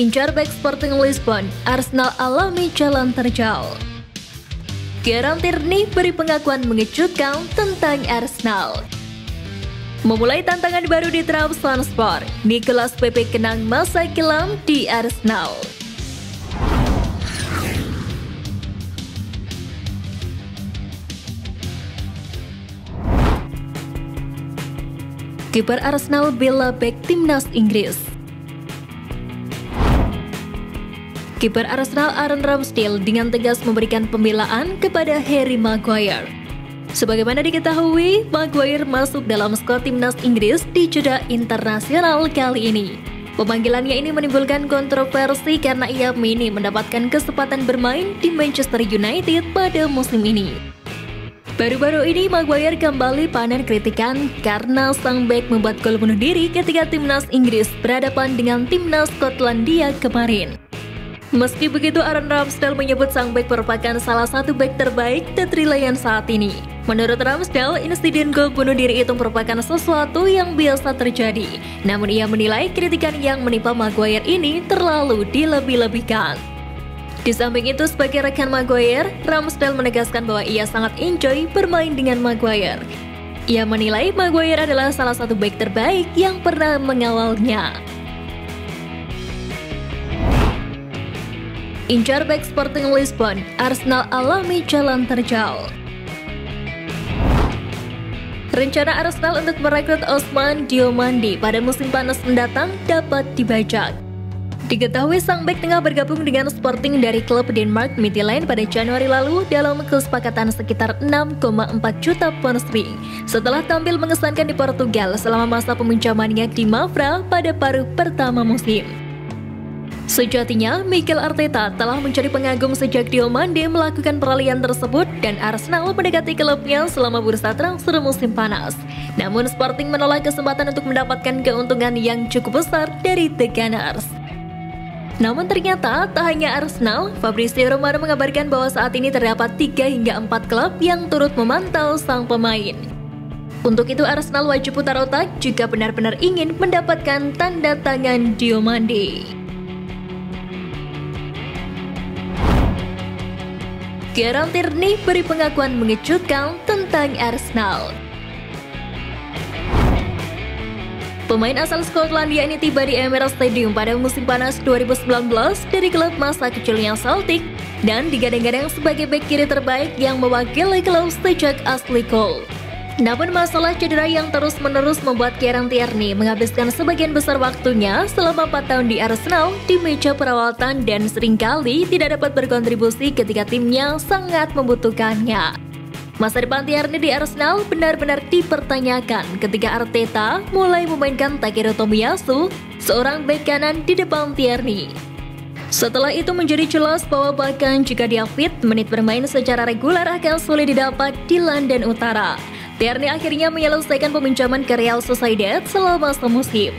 Incar bek Sporting Lisbon, Arsenal alami jalan terjal. Kieran Tierney beri pengakuan mengejutkan tentang Arsenal. Memulai tantangan baru di Trabzonspor, Nicolas Pepe kenang masa kelam di Arsenal. Kiper Arsenal bela bek timnas Inggris. Kiper Arsenal Aaron Ramsdale dengan tegas memberikan pembelaan kepada Harry Maguire. Sebagaimana diketahui, Maguire masuk dalam skuad timnas Inggris di jeda internasional kali ini. Pemanggilannya ini menimbulkan kontroversi karena ia minim mendapatkan kesempatan bermain di Manchester United pada musim ini. Baru-baru ini Maguire kembali panen kritikan karena sang bek membuat gol bunuh diri ketika timnas Inggris berhadapan dengan timnas Skotlandia kemarin. Meski begitu, Aaron Ramsdale menyebut sang bek merupakan salah satu bek terbaik The Three Lions saat ini. Menurut Ramsdale, insiden gol bunuh diri itu merupakan sesuatu yang biasa terjadi. Namun ia menilai kritikan yang menimpa Maguire ini terlalu dilebih-lebihkan. Di samping itu, sebagai rekan Maguire, Ramsdale menegaskan bahwa ia sangat enjoy bermain dengan Maguire. Ia menilai Maguire adalah salah satu bek terbaik yang pernah mengawalnya. Incar bek Sporting Lisbon, Arsenal alami jalan terjal. Rencana Arsenal untuk merekrut Ousmane Diomande pada musim panas mendatang dapat dibajak. Diketahui sang bek tengah bergabung dengan Sporting dari klub Denmark Midtjylland pada Januari lalu dalam kesepakatan sekitar 6,4 juta pound sterling setelah tampil mengesankan di Portugal selama masa peminjamannya di Mafra pada paruh pertama musim. Sejatinya, Mikel Arteta telah mencari pengagum sejak Diomande melakukan peralihan tersebut dan Arsenal mendekati klubnya selama bursa transfer musim panas. Namun Sporting menolak kesempatan untuk mendapatkan keuntungan yang cukup besar dari The Gunners. Namun ternyata tak hanya Arsenal, Fabrizio Romano mengabarkan bahwa saat ini terdapat 3 hingga 4 klub yang turut memantau sang pemain. Untuk itu Arsenal wajib putar otak jika benar-benar ingin mendapatkan tanda tangan Diomande. Kieran Tierney beri pengakuan mengejutkan tentang Arsenal. Pemain asal Skotlandia ini tiba di Emirates Stadium pada musim panas 2019 dari klub masa kecilnya Celtic dan digadang-gadang sebagai bek kiri terbaik yang mewakili klub sejak Ashley Cole. Namun masalah cedera yang terus-menerus membuat Kieran Tierney menghabiskan sebagian besar waktunya selama 4 tahun di Arsenal di meja perawatan dan seringkali tidak dapat berkontribusi ketika timnya sangat membutuhkannya. Masa depan Tierney di Arsenal benar-benar dipertanyakan ketika Arteta mulai memainkan Takehiro Tomiyasu, seorang bek kanan di depan Tierney. Setelah itu menjadi jelas bahwa bahkan jika dia fit, menit bermain secara reguler akan sulit didapat di London Utara. Tierney akhirnya menyelesaikan peminjaman ke Real Sociedad selama semusim.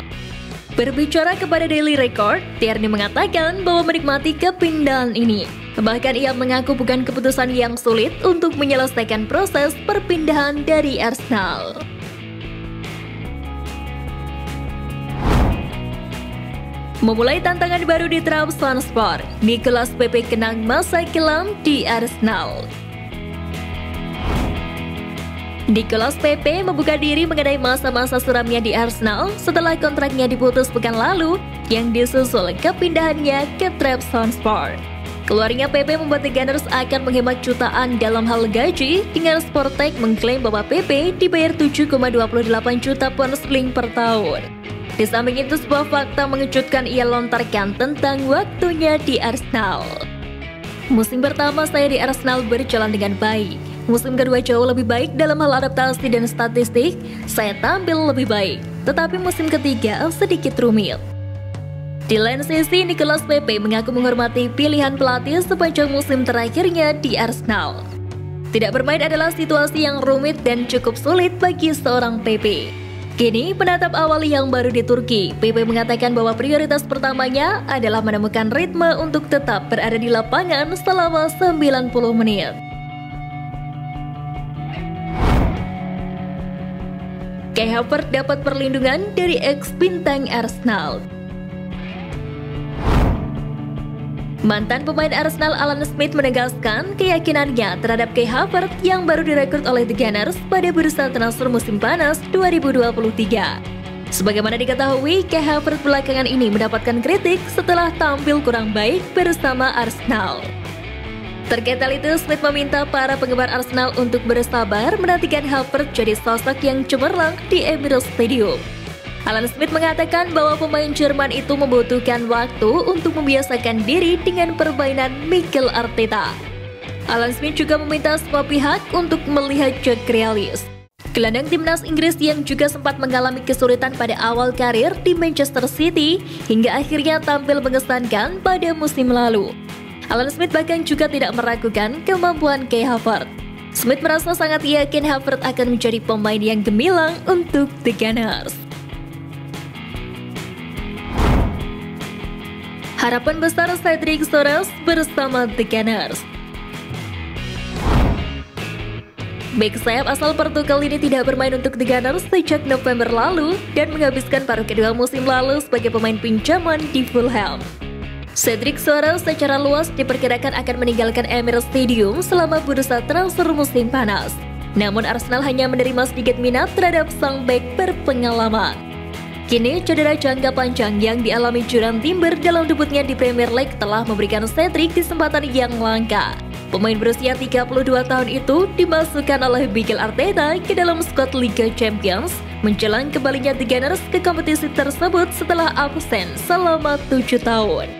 Berbicara kepada Daily Record, Tierney mengatakan bahwa menikmati kepindahan ini. Bahkan ia mengaku bukan keputusan yang sulit untuk menyelesaikan proses perpindahan dari Arsenal. Memulai tantangan baru di Trabzonspor, Nicolas Pepe kenang masa kelam di Arsenal. Nicolas Pepe membuka diri mengenai masa-masa suramnya di Arsenal setelah kontraknya diputus pekan lalu yang disusul kepindahannya ke Trabzonspor. Keluarnya Pepe membuat The Gunners akan menghemat jutaan dalam hal gaji dengan Sportek mengklaim bahwa Pepe dibayar 7,28 juta pound sterling per tahun. Di samping itu, sebuah fakta mengejutkan ia lontarkan tentang waktunya di Arsenal. Musim pertama saya di Arsenal berjalan dengan baik. Musim kedua jauh lebih baik dalam hal adaptasi dan statistik, saya tampil lebih baik. Tetapi musim ketiga sedikit rumit. Di lain sisi, Nicolas Pepe mengaku menghormati pilihan pelatih sepanjang musim terakhirnya di Arsenal. Tidak bermain adalah situasi yang rumit dan cukup sulit bagi seorang Pepe. Kini, penatap awal yang baru di Turki, Pepe mengatakan bahwa prioritas pertamanya adalah menemukan ritme untuk tetap berada di lapangan selama 90 menit. Kai Havertz dapat perlindungan dari ex-bintang Arsenal. Mantan pemain Arsenal Alan Smith menegaskan keyakinannya terhadap Kai Havertz yang baru direkrut oleh The Gunners pada bursa transfer musim panas 2023. Sebagaimana diketahui, Kai Havertz belakangan ini mendapatkan kritik setelah tampil kurang baik bersama Arsenal. Terkait hal itu, Smith meminta para penggemar Arsenal untuk bersabar menantikan Havertz jadi sosok yang cemerlang di Emirates Stadium. Alan Smith mengatakan bahwa pemain Jerman itu membutuhkan waktu untuk membiasakan diri dengan permainan Mikel Arteta. Alan Smith juga meminta semua pihak untuk melihat Jack Grealish, gelandang timnas Inggris yang juga sempat mengalami kesulitan pada awal karir di Manchester City hingga akhirnya tampil mengesankan pada musim lalu. Alan Smith bahkan juga tidak meragukan kemampuan Kai Havertz. Smith merasa sangat yakin Havertz akan menjadi pemain yang gemilang untuk The Gunners. Harapan besar Cedric Soares bersama The Gunners. Bek sayap asal Portugal ini tidak bermain untuk The Gunners sejak November lalu dan menghabiskan paruh kedua musim lalu sebagai pemain pinjaman di Fulham. Cedric Soares secara luas diperkirakan akan meninggalkan Emirates Stadium selama bursa transfer musim panas. Namun Arsenal hanya menerima sedikit minat terhadap sang bek berpengalaman. Kini, cedera jangka panjang yang dialami Jurriën Timber dalam debutnya di Premier League telah memberikan Cedric kesempatan yang langka. Pemain berusia 32 tahun itu dimasukkan oleh Mikel Arteta ke dalam skuad Liga Champions menjelang kembalinya The Gunners ke kompetisi tersebut setelah absen selama 7 tahun.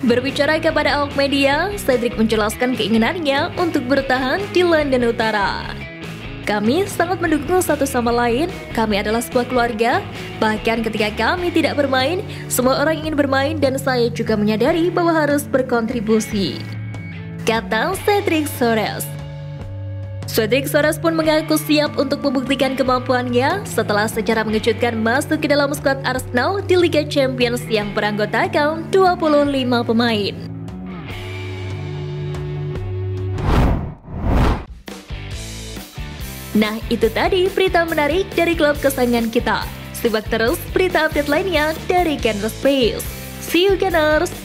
Berbicara kepada awak media, Cedric menjelaskan keinginannya untuk bertahan di London Utara. Kami sangat mendukung satu sama lain, kami adalah sebuah keluarga, bahkan ketika kami tidak bermain, semua orang ingin bermain dan saya juga menyadari bahwa harus berkontribusi, kata Cedric Soares. Cedric Soares pun mengaku siap untuk membuktikan kemampuannya setelah secara mengejutkan masuk ke dalam skuad Arsenal di Liga Champions yang beranggotakan 25 pemain. Nah, itu tadi berita menarik dari klub kesayangan kita. Simak terus berita update lainnya dari Gunners Space. See you Gunners!